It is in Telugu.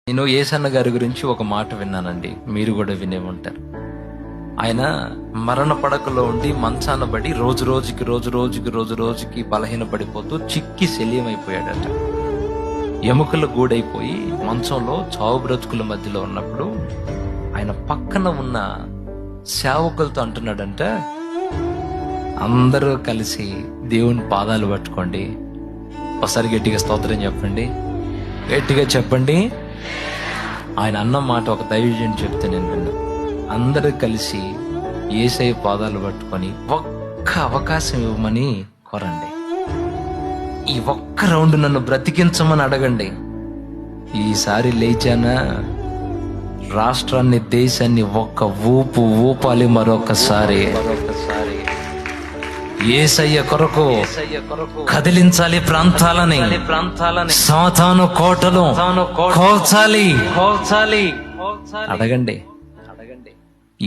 నేను యేసన్న గారి గురించి ఒక మాట విన్నానండి, మీరు కూడా వినే ఉంటారు. ఆయన మరణ పడకలో ఉండి మంచాన పడి రోజు రోజుకి బలహీన పడిపోతూ చిక్కి శల్యమైపోయాడట. ఎముకలు గూడైపోయి మంచంలో చావు బ్రతుకుల మధ్యలో ఉన్నప్పుడు ఆయన పక్కన ఉన్న సేవకులతో అంటున్నాడంట, అందరూ కలిసి దేవుని పాదాలు పట్టుకోండి. ఒకసారి గట్టిగా స్తోత్రం చెప్పండి, గట్టిగా చెప్పండి. ఆయన అన్న మాట ఒక దైవజనుడు చెప్తే నేను విన్నా. అందరూ కలిసి యేసయ్య పాదాలు పట్టుకొని ఒక్క అవకాశం ఇవ్వమని కోరండి. ఈ ఒక్క రౌండ్ నన్ను బ్రతికించమని అడగండి. ఈసారి లేచానా రాష్ట్రాన్ని, దేశాన్ని ఒక్క ఊపాలి మరొకసారి. యేసయ్య కొరకు కదిలించాలి ప్రాంతాలని, సాతాను కోటలు కోల్చాలి. అడగండి.